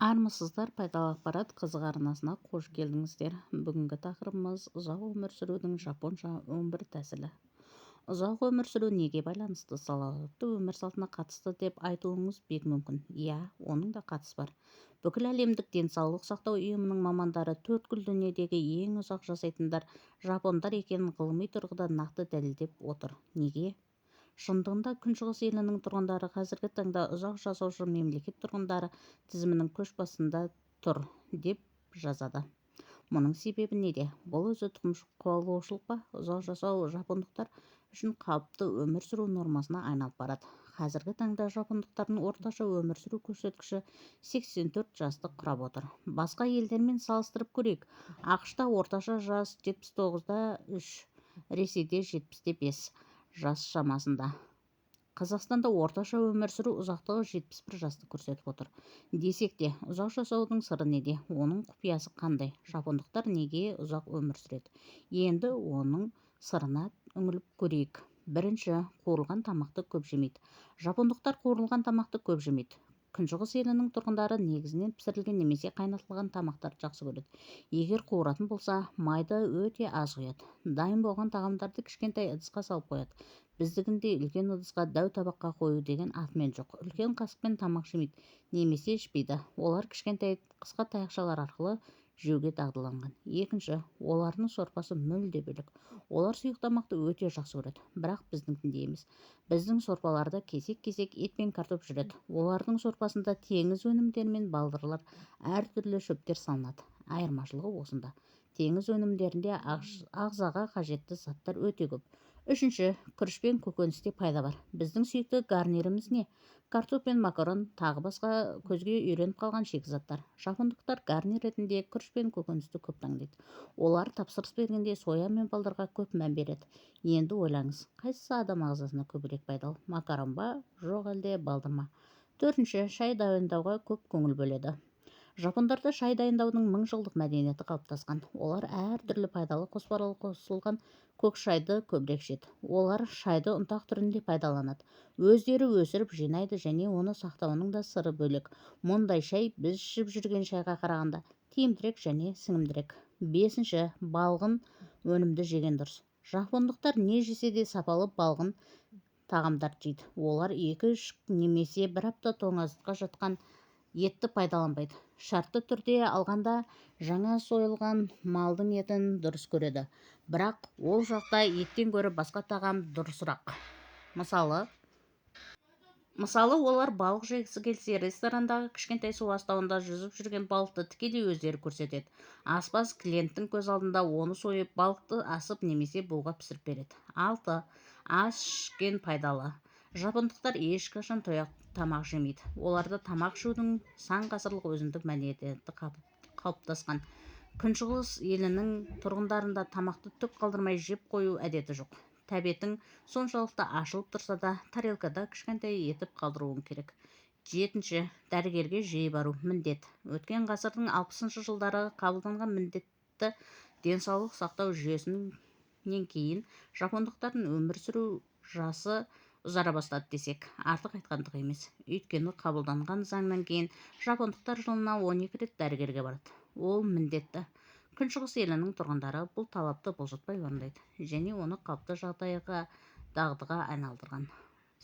Армысыздар, пайдалы ақпарат қызық арнасына қош келдіңіздер. Бүгінгі тақырыбымыз ұзақ өмір сүрудің жапонша 11 тәсілі. Ұзақ өмір сүру неге байланысты? Салауатты өмір салтына қатысты деп айтуыңыз бек мүмкін. Иә, оның да қатысы бар. Бүкіл әлемдік денсаулық сақтау ұйымының мамандары төрткүл дүниедегі ең ұзақ жасайтындар жапондар екенін ғылыми тұрғыда нақты дәлелдеп отыр. Неге? Шындығында күншығыс елінің тұрғындары қазіргі таңда ұзақ жасаушы мемлекет тұрғындары тізімінің көш басында тұр деп жазады. Мұның себебі неде? Бұл өзі тұқымқуалаушылық па? Ұзақ жасау жапондықтар үшін қалыпты өмір сүру нормасына айналып барады. Қазіргі таңда жапондықтардың орташа өмір сүру көрсеткіші 84 жасты құрап отыр. Басқа елдермен салыстырып көрейік. ақш-та орташа жас 79-да 3, Ресейде 70-те 5 жас шамасында. Қазақстанда орташа өмір сүру ұзақтығы 71 жасты көрсетіп отыр. Десек те, ұзақ жасаудың сыры неде? Оның құпиясы қандай? Жапондықтар неге ұзақ өмір сүреді? Енді оның сырына үңіліп көрейік. Бірінші, қуырылған тамақты көп жемейді. Жапондықтар қуырылған тамақты көп жемейді. Күншығыс елінің тұрғындары негізінен пісірілген немесе қайнатылған тамақтарды жақсы көреді. Егер қуыратын болса, майды өте аз құяды. Дайын болған тағамдарды кішкентай ыдысқа салып қояды. Біздігінде үлкен ыдысқа дәу табаққа қою деген атымен жоқ. Үлкен қасықпен тамақ жемейді немесе ішпейді. Олар кішкентай қысқа таяқшалар арқылы жеуге дағдыланған. Екінші, олардың сорпасы мүлде бөлек. Олар сұйық тамақты өте жақсы көреді, бірақ біздіңкіндей емес. Біздің сорпаларда кесек-кесек ет пен картоп жүреді. Олардың сорпасында теңіз өнімдері мен балдырлар, әртүрлі шөптер салынады. Айырмашылығы осында. Теңіз өнімдерінде ағзаға қажетті заттар өте көп. Үшінші, күріш пен көкөністе пайда бар. Біздің сүйікті гарниріміз не? Картоп пен макарон, тағы басқа көзге үйреніп қалған шикізаттар. Жапондықтар гарнир ретінде күріш пен көкөністі көп таңдайды. Олар тапсырыс бергенде соя мен балдырға көп мән береді. Енді ойлаңыз, қайсысы адам ағзасына көбірек пайдалы? Макарон ба, жоқ әлде балдыр ма? Төртінші, шай дайындауға көп көңіл бөледі. Жапондарда шай дайындаудың 1000 жылдық мәдениеті қалыптасқан. Олар әртүрлі пайдалы қоспалар қосылған көк шайды көбірек ішеді. Олар шайды ұнтақ түрінде пайдаланады. Өздері өсіріп жинайды және оны сақтауының да сыры бөлек. Мұндай шай біз ішіп жүрген шайға қарағанда тиімдірек және сіңімдірек. Бесінші, балғын өнімді жеген дұрыс. Жапондықтар не жесе де сапалы балғын тағамдарды жейді. Олар 2-3 немесе 1 апта тоңазытқа жатқан етті пайдаланбайды. Шартты түрде алғанда жаңа сойылған малдың етін дұрыс көреді. Бірақ ол жақта еттен гөрі басқа тағам дұрысырақ. Мысалы, олар балық жегісі келсе, ресторандағы кішкентай су астауында жүзіп жүрген балықты тікелей өздері көрсетеді. Аспаз клиенттің көз алдында оны сойып, балықты асып немесе буға пісіріп береді. 6. Ас ішкен пайдалы. Жапондықтар ешқашан тояқ тамақ жемейді. Оларда тамақ ішудің сан ғасырлық өзіндік мәдениеті қалыптасқан. Күншығыс елінің тұрғындарында тамақты түк қалдырмай жеп қою әдеті жоқ. Тәбетің соншалықты ашылып тұрса да, тарелкада кішкентай етіп қалдыруың керек. 7. Дәрігерге жиі бару міндет. Өткен ғасырдың 60-шы жылдары қабылданған міндетті денсаулық сақтау жүйесінен кейін жапондықтардың өмір сүру жасы ұзара бастады десек, артық айтқандық емес. Өйткені қабылданған заңнан кейін жапондықтар жылына 12 рет дәрігерге барады. Ол міндетті. Күншығыс елінің тұрғындары бұл талапты бұлжытпай орындайды және оны қалыпты жағдайға дағдыға айналдырған.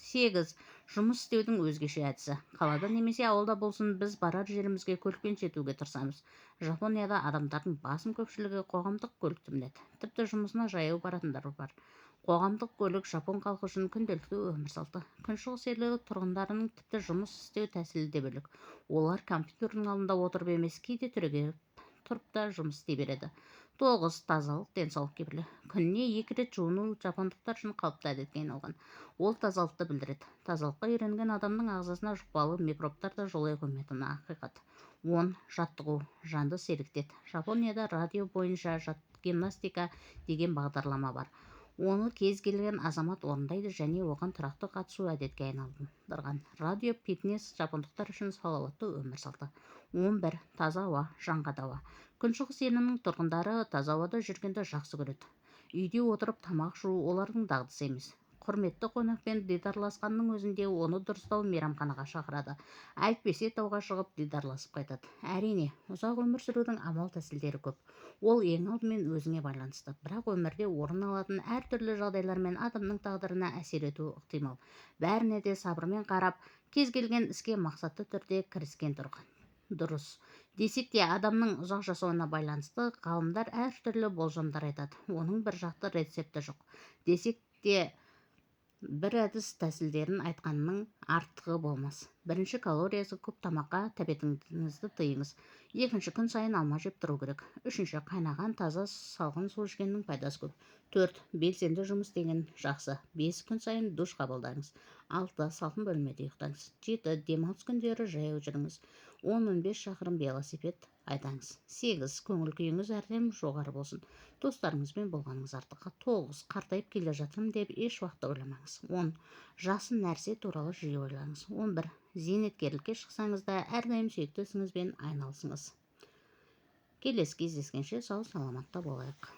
8. Жұмыс істеудің өзгеше әдісі. Қалада немесе ауылда болсын, біз барар жерімізге көлікпен жетуге тырысамыз. Жапонияда адамдардың басым көпшілігі қоғамдық көлікті мінеді. Тіпті жұмысына жаяу баратындар бар. Қоғамдық көлік жапон халқы үшін күнделікті өмір салты. Күншығыс елі тұрғындарының тіпті жұмыс істеу тәсілі де бөлек. Олар компьютердің алдында отырып емес, кейде түрегеліп тұрып та жұмыс істей береді. 9. Тазалық денсаулық кепілі. Күніне 2 рет жуыну жапондықтар үшін қалыпты әдетке айналған. Ол тазалықты білдіреді. Тазалыққа үйренген адамның ағзасына жұқпалы микробтар да жолай қоймайтыны ақиқат. 10. Жаттығу жанды сергітеді. Жапонияда радио бойынша гимнастика деген бағдарлама бар. Оны кез келген азамат орындайды және оған тұрақты қатысу әдетке айналдырған. Радио фитнес жапондықтар үшін салауатты өмір салты. 11. Таза ауа, жанға дауа. Күншығыс елінің тұрғындары таза ауада жүргенді жақсы көреді. Үйде отырып тамақ жуу олардың дағдысы емес. Құрметті қонақпен дидарласқанның өзінде оны дұрыстау мейрамханаға шақырады. Әйтпесе тауға шығып дидарласып қайтады. Әрине, ұзақ өмір сүрудің амал-тәсілдері көп. Ол ең алдымен өзіңе байланысты. Бірақ өмірде орын алатын әртүрлі жағдайлармен адамның тағдырына әсер етуі ықтимал. Бәріне де сабырмен қарап, кез келген іске мақсатты түрде кіріскен дұрыс. Десек те, адамның ұзақ жасауына байланысты ғалымдар әртүрлі болжамдар айтады. Оның бір жақты рецепті жоқ. Десек те, бір әдіс тәсілдерін айтқанның артығы болмас. Бірінші, калориясы көп тамаққа тәбетіңізді тыйыңыз. Екінші, күн сайын алма жеп тұру керек. Үшінші, қайнаған таза салқын су ішкеннің пайдасы көп. 4. Белсенді жұмыс деген жақсы. 5. Күн сайын душ қабылдаңыз. 6. Салқын бөлмеде ұйықтаңыз. 7. Демалыс күндері жаяу жүріңіз. 10-15 шақырым велосипед айдаңыз. 8. Көңіл күйіңіз әрдайым жоғары болсын. Достарыңызбен болғаныңыз артық. 9. Қартайып келе жатырмын деп еш уақытта ойламаңыз. 10. Жақсы нәрсе туралы жиі ойлаңыз. 11. Зейнеткерлікке шықсаңыз да әрдайым сүйікті ісіңізбен айналысыңыз. Келесі кездескенше сау саламатта болайық.